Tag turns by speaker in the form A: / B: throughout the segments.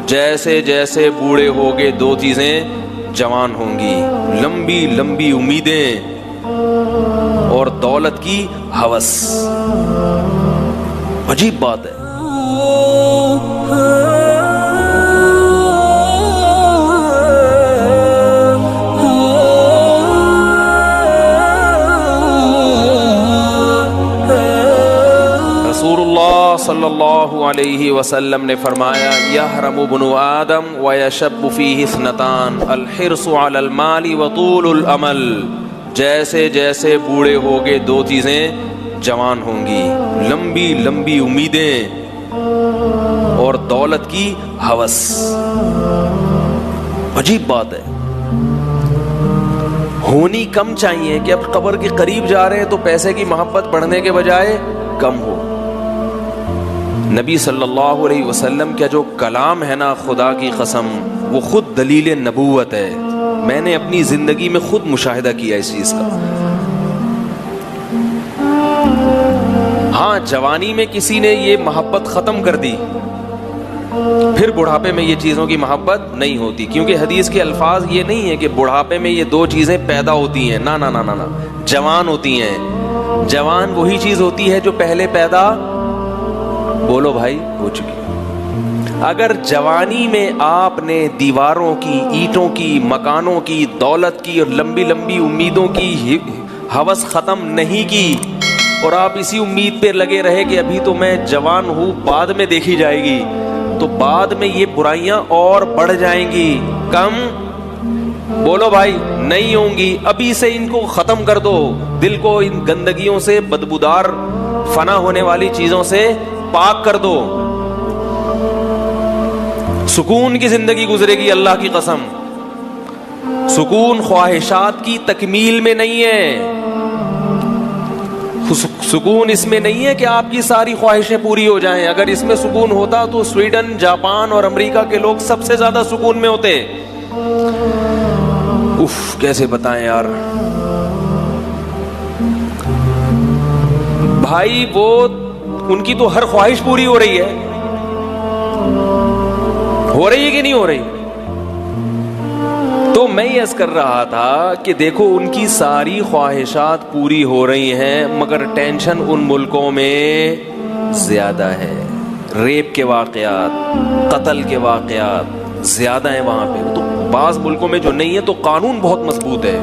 A: جیسے جیسے بوڑھے ہوگے دو چیزیں جوان ہوں گی، لمبی لمبی امیدیں اور دولت کی ہوس۔ عجیب بات ہے۔ صلی اللہ علیہ وسلم نے فرمایا یحرم ابن آدم ویشب فیہ اثنتان الحرص علی المال وطول الامل۔ جیسے جیسے بوڑھے ہوگے دو چیزیں جوان ہوں گی، لمبی لمبی امیدیں اور دولت کی ہوس۔ عجیب بات ہے، ہونی کم چاہیے کہ اب قبر کے قریب جا رہے ہیں تو پیسے کی محبت بڑھنے کے بجائے کم ہو۔ نبی صلی اللہ علیہ وسلم کا جو کلام ہے نا، خدا کی قسم وہ خود دلیل نبوت ہے۔ میں نے اپنی زندگی میں خود مشاہدہ کیا اس چیز کا۔ ہاں، جوانی میں کسی نے یہ محبت ختم کر دی، پھر بڑھاپے میں یہ چیزوں کی محبت نہیں ہوتی، کیونکہ حدیث کے الفاظ یہ نہیں ہے کہ بڑھاپے میں یہ دو چیزیں پیدا ہوتی ہیں، نہ نہ نہ نہ، جوان ہوتی ہیں۔ جوان وہی چیز ہوتی ہے جو پہلے پیدا، بولو بھائی، ہو چکی۔ اگر جوانی میں آپ نے دیواروں کی، اینٹوں کی، مکانوں کی، دولت کی اور لمبی لمبی امیدوں کی ہوس ختم نہیں کی اور آپ اسی امید پہ لگے رہے کہ ابھی تو میں جوان ہوں، بعد میں دیکھی جائے گی، تو بعد میں یہ برائیاں اور بڑھ جائیں گی، کم، بولو بھائی، نہیں ہوں گی۔ ابھی سے ان کو ختم کر دو، دل کو ان گندگیوں سے، بدبودار فنا ہونے والی چیزوں سے پاک کر دو، سکون کی زندگی گزرے گی۔ اللہ کی قسم، سکون خواہشات کی تکمیل میں نہیں ہے، سکون اس میں نہیں ہے کہ آپ کی ساری خواہشیں پوری ہو جائیں۔ اگر اس میں سکون ہوتا تو سویڈن، جاپان اور امریکہ کے لوگ سب سے زیادہ سکون میں ہوتے۔ اف، کیسے بتائیں یار بھائی، وہ ان کی تو ہر خواہش پوری ہو رہی ہے، ہو رہی ہے کہ نہیں ہو رہی؟ تو میں یہ عرض کر رہا تھا کہ دیکھو، ان کی ساری خواہشات پوری ہو رہی ہیں، مگر ٹینشن ان ملکوں میں زیادہ ہے۔ ریپ کے واقعات، قتل کے واقعات زیادہ ہیں وہاں پہ۔ تو بعض ملکوں میں جو نہیں ہے تو قانون بہت مضبوط ہے۔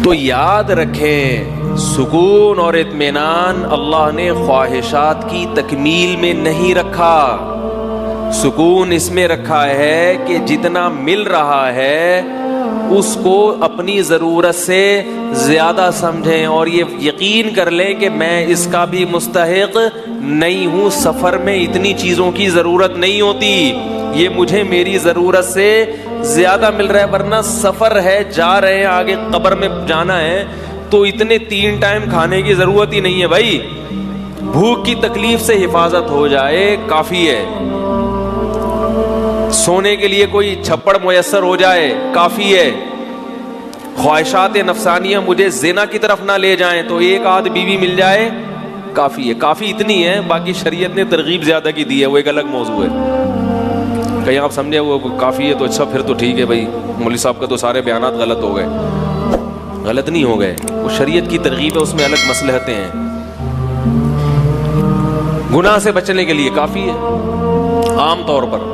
A: تو یاد رکھیں، سکون اور اطمینان اللہ نے خواہشات کی تکمیل میں نہیں رکھا، سکون اس میں رکھا ہے کہ جتنا مل رہا ہے اس کو اپنی ضرورت سے زیادہ سمجھیں اور یہ یقین کر لیں کہ میں اس کا بھی مستحق نہیں ہوں۔ سفر میں اتنی چیزوں کی ضرورت نہیں ہوتی، یہ مجھے میری ضرورت سے زیادہ مل رہا ہے، ورنہ سفر ہے، جا رہے ہیں، آگے قبر میں جانا ہے تو اتنے 3 ٹائم کھانے کی ضرورت ہی نہیں ہے بھائی۔ بھوک کی تکلیف سے حفاظت ہو جائے کافی ہے، سونے کے لیے کوئی چھپڑ میسر ہو جائے کافی ہے، خواہشات نفسانیہ مجھے زنا کی طرف نہ لے جائیں تو ایک آدھ بیوی مل جائے کافی ہے۔ کافی اتنی ہے، باقی شریعت نے ترغیب زیادہ کی دی ہے، وہ ایک الگ موضوع ہے۔ کہیں آپ سمجھے وہ کافی ہے تو اچھا، پھر تو ٹھیک ہے بھائی، مولوی صاحب کا تو سارے بیانات غلط ہو گئے۔ غلط نہیں ہو گئے، وہ شریعت کی ترغیب ہے، اس میں الگ مصلحتیں ہیں۔ گناہ سے بچنے کے لیے کافی ہے، عام طور پر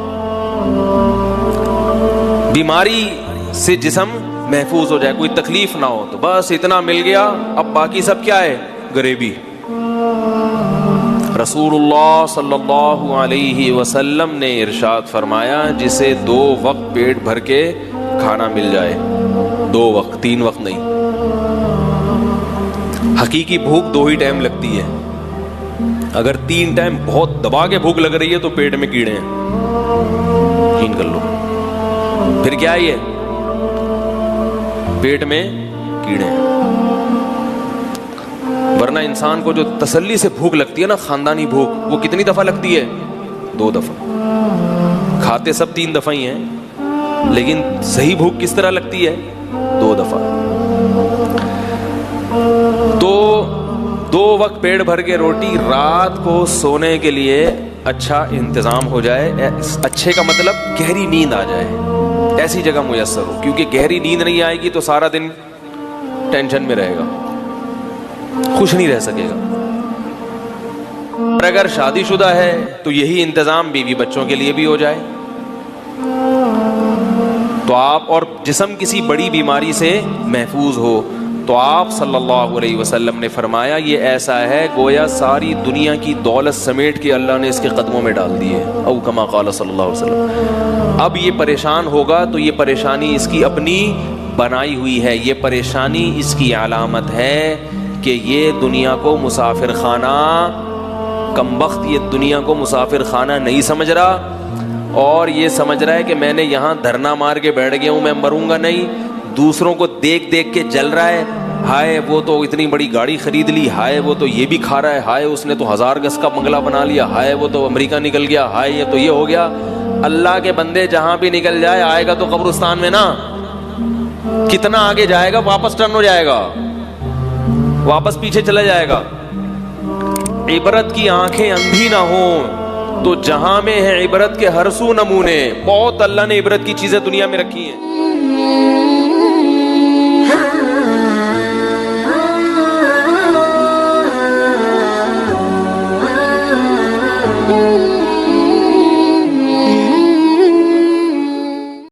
A: بیماری سے جسم محفوظ ہو جائے، کوئی تکلیف نہ ہو، تو بس اتنا مل گیا، اب باقی سب کیا ہے، غریبی۔ رسول اللہ صلی اللہ علیہ وسلم نے ارشاد فرمایا، جسے 2 وقت پیٹ بھر کے کھانا مل جائے، 2 وقت، 3 وقت نہیں۔ حقیقی بھوک 2 ہی ٹائم لگتی ہے، اگر 3 ٹائم بہت دبا کے بھوک لگ رہی ہے تو پیٹ میں کیڑے ہیں، یقین کر لو۔ پھر کیا ہے، پیٹ میں کیڑے ہیں۔ ورنہ انسان کو جو تسلی سے بھوک لگتی ہے نا، خاندانی بھوک، وہ کتنی دفعہ لگتی ہے؟ 2 دفعہ۔ کھاتے سب 3 دفعہ ہی ہیں، لیکن صحیح بھوک کس طرح لگتی ہے؟ 2 دفعہ۔ تو 2 وقت پیٹ بھر کے روٹی، رات کو سونے کے لیے اچھا انتظام ہو جائے. اچھے کا مطلب گہری نیند آ جائے، ایسی جگہ میسر ہو، کیونکہ گہری نیند نہیں آئے گی تو سارا دن ٹینشن میں رہے گا، خوش نہیں رہ سکے گا. اور اگر شادی شدہ ہے تو یہی انتظام بیوی بچوں کے لیے بھی ہو جائے تو آپ، اور جسم کسی بڑی بیماری سے محفوظ ہو. تو آپ صلی اللہ علیہ وسلم نے فرمایا یہ ایسا ہے گویا ساری دنیا کی دولت سمیٹ کے اللہ نے اس کے قدموں میں ڈال دی ہے، او کما قال صلی اللہ علیہ وسلم. اب یہ پریشان ہوگا تو یہ پریشانی اس کی اپنی بنائی ہوئی ہے، یہ پریشانی اس کی علامت ہے کہ یہ دنیا کو مسافر خانہ، کمبخت یہ دنیا کو مسافر خانہ نہیں سمجھ رہا، اور یہ سمجھ رہا ہے کہ میں نے یہاں دھرنا مار کے بیٹھ گیا ہوں، میں مروں گا نہیں. دوسروں کو دیکھ دیکھ کے جل رہا ہے، ہائے وہ تو اتنی بڑی گاڑی خرید لی، ہائے وہ تو یہ بھی کھا رہا ہے، ہائے اس نے تو 1000 گز کا بنگلہ بنا لیا، ہائے وہ تو امریکہ نکل گیا، ہائے یہ تو یہ ہو گیا. اللہ کے بندے جہاں بھی نکل جائے آئے گا تو قبرستان میں نا. کتنا آگے جائے گا واپس ٹرن ہو جائے گا، واپس پیچھے چلا جائے گا. عبرت کی آنکھیں اندھی نہ ہوں تو جہاں میں ہے عبرت کے ہر سو نمونے. بہت اللہ نے عبرت کی چیزیں دنیا میں رکھی ہیں.